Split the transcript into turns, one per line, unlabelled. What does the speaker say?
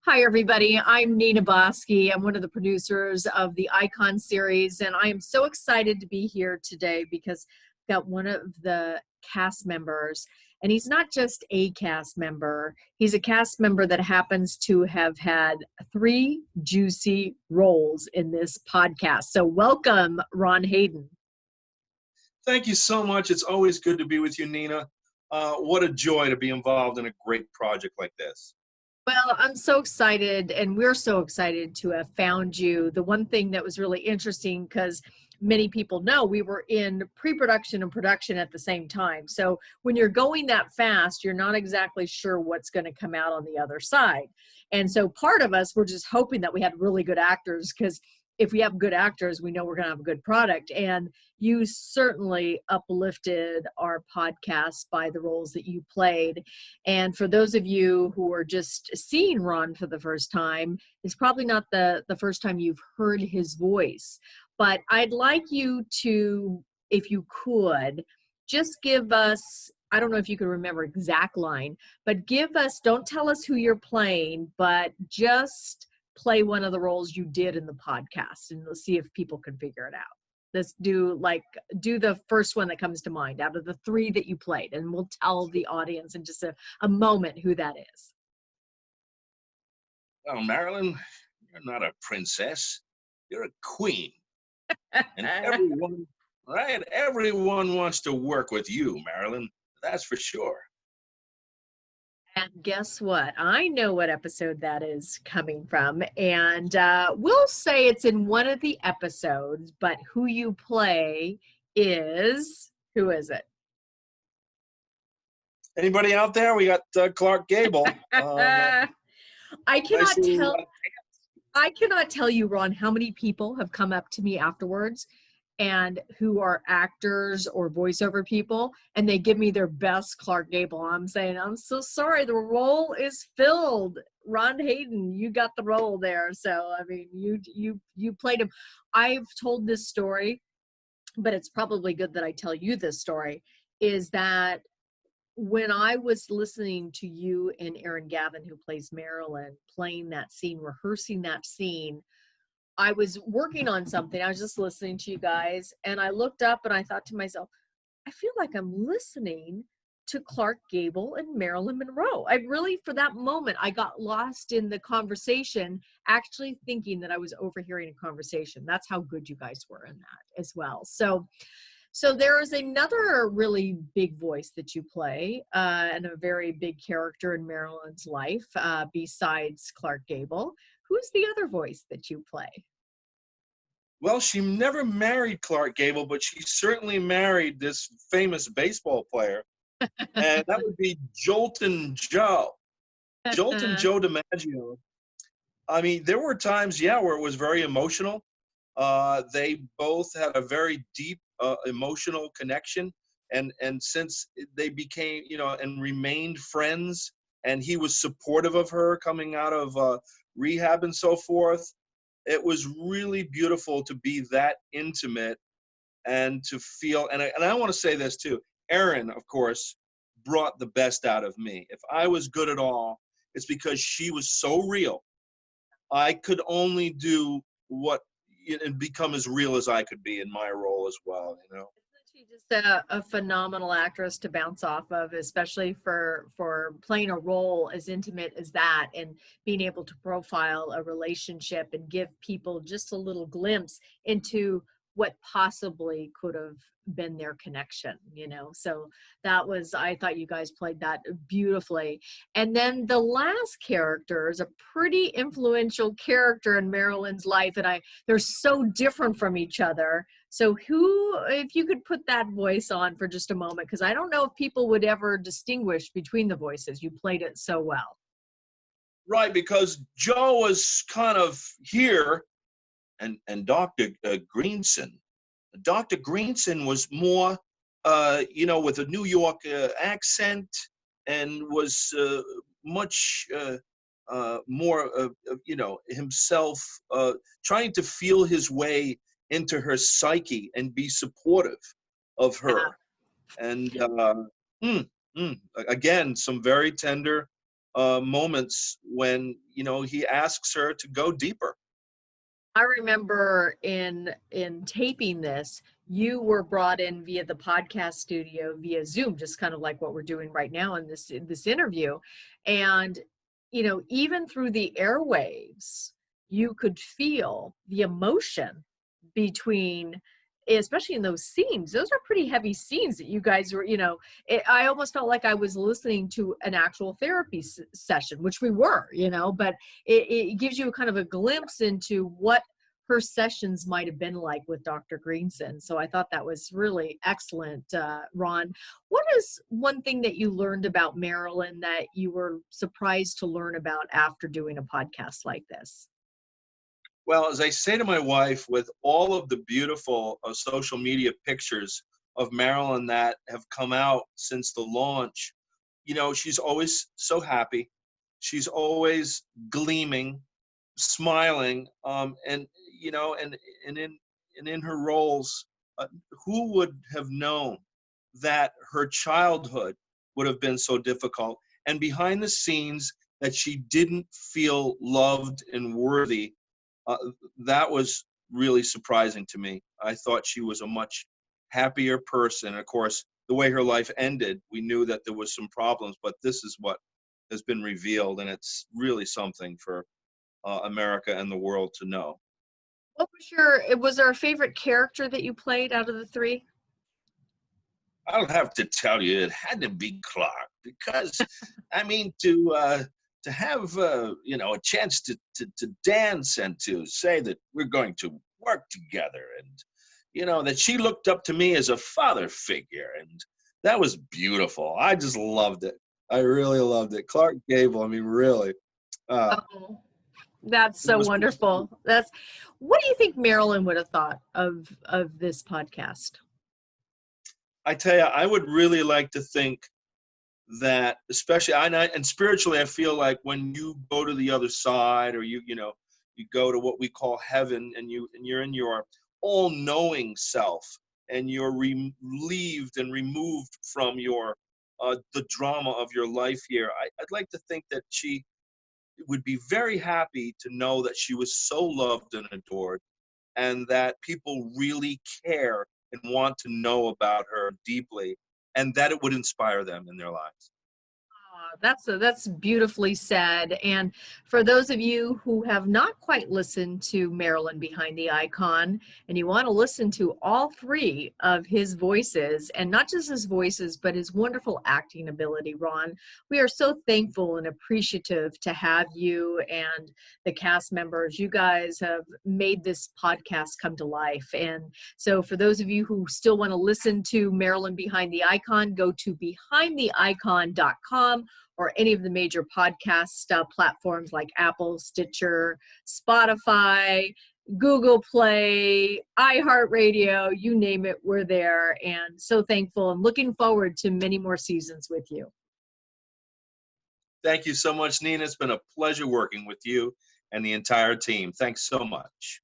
Hi, everybody. I'm Nina Bosky. I'm one of the producers of the Icon series, and I am so excited to be here today because I've got one of the cast members, and he's not just a cast member. He's a cast member that happens to have had 3 juicy roles in this podcast. So welcome, Ron Hayden.
Thank you so much. It's always good to be with you, Nina. What a joy to be involved in a great project like this.
Well, I'm so excited, and we're so excited to have found you. The one thing that was really interesting, because many people know we were in pre-production and production at the same time. So when you're going that fast, you're not exactly sure what's going to come out on the other side. And so part of us, we're just hoping that we had really good actors, because if we have good actors, we know we're going to have a good product. And you certainly uplifted our podcast by the roles that you played. And for those of you who are just seeing Ron for the first time, it's probably not the first time you've heard his voice. But I'd like you to, if you could, just give us, I don't know if you can remember exact line, but give us, don't tell us who you're playing, but just play one of the roles you did in the podcast, and we'll see if people can figure it out. Let's do the first one that comes to mind out of the 3 that you played, and we'll tell the audience in just a moment who that is.
Well, Marilyn, you're not a princess. You're a queen. And everyone, right? Everyone wants to work with you, Marilyn. That's for sure.
And guess what? I know what episode that is coming from. And we'll say it's in one of the episodes, but who you play is, who is it?
Anybody out there? We got Clark Gable.
I cannot tell you, Ron, how many people have come up to me afterwards and who are actors or voiceover people, and they give me their best Clark Gable. I'm saying, I'm so sorry, the role is filled. Ron Hayden, you got the role there. So, I mean, you played him. I've told this story, but it's probably good that I tell you this story, is that when I was listening to you and Aaron Gavin, who plays Marilyn, playing that scene, rehearsing that scene, I was working on something. I was just listening to you guys, and I looked up and I thought to myself, I feel like I'm listening to Clark Gable and Marilyn Monroe. I really, for that moment, I got lost in the conversation, actually thinking that I was overhearing a conversation. That's how good you guys were in that as well. So there is another really big voice that you play, and a very big character in Marilyn's life, besides Clark Gable. Who's the other voice that you play?
Well, she never married Clark Gable, but she certainly married this famous baseball player. And that would be Joltin' Joe. Joltin' Joe DiMaggio. I mean, there were times, where it was very emotional. They both had a very deep emotional connection. And since they became, and remained friends, and he was supportive of her coming out of rehab and so forth, it was really beautiful to be that intimate and to feel, and I want to say this too, Erin, of course, brought the best out of me. If I was good at all, it's because she was so real. I could only do and become as real as I could be in my role as well,
She's just a phenomenal actress to bounce off of, especially for playing a role as intimate as that, and being able to profile a relationship and give people just a little glimpse into what possibly could have been their connection, So that was, I thought you guys played that beautifully. And then the last character is a pretty influential character in Marilyn's life, and they're so different from each other. So if you could put that voice on for just a moment, because I don't know if people would ever distinguish between the voices. You played it so well.
Right, because Joe was kind of here, and Dr. Greenson. Dr. Greenson was more, with a New York accent, and was much more, himself, trying to feel his way into her psyche and be supportive of her. And again, some very tender moments when, you know, he asks her to go deeper.
I remember in taping this, you were brought in via the podcast studio via Zoom, just kind of like what we're doing right now in this interview. And you know, even through the airwaves, you could feel the emotion between, especially in those scenes. Those are pretty heavy scenes that you guys were, you know, I almost felt like I was listening to an actual therapy session, which we were, you know, but it gives you kind of a glimpse into what her sessions might have been like with Dr. Greenson. So I thought that was really excellent, Ron. What is one thing that you learned about Marilyn that you were surprised to learn about after doing a podcast like this?
Well, as I say to my wife, with all of the beautiful social media pictures of Marilyn that have come out since the launch, you know, she's always so happy. She's always gleaming, smiling, and you know, and in her roles, who would have known that her childhood would have been so difficult, and behind the scenes that she didn't feel loved and worthy. uh, that was really surprising to me. I thought she was a much happier person. Of course, the way her life ended, we knew that there was some problems, but this is what has been revealed, and it's really something for America and the world to know.
What was there a favorite character that you played out of the three?
I'll have to tell you, it had to be Clark because, I mean, to have you know, a chance to dance and to say that we're going to work together, and you know that she looked up to me as a father figure, and that was beautiful. I just loved it. I really loved it. Clark Gable. I mean, really, uh,
Oh, that's
it
so
was.
wonderful. That's what do you think Marilyn would have thought of this podcast?
I tell you, I would really like to think that, especially and spiritually, I feel like when you go to the other side, or you know, you go to what we call heaven, and you're in your all-knowing self, and you're relieved and removed from your the drama of your life here. I'd like to think that she would be very happy to know that she was so loved and adored, and that people really care and want to know about her deeply, and that it would inspire them in their lives.
That's beautifully said. And for those of you who have not quite listened to Marilyn Behind the Icon, and you want to listen to all three of his voices, and not just his voices, but his wonderful acting ability, Ron, we are so thankful and appreciative to have you and the cast members. You guys have made this podcast come to life. And so for those of you who still want to listen to Marilyn Behind the Icon, go to behindtheicon.com or any of the major podcast platforms like Apple, Stitcher, Spotify, Google Play, iHeartRadio, you name it, we're there. And so thankful and looking forward to many more seasons with you.
Thank you so much, Nina. It's been a pleasure working with you and the entire team. Thanks so much.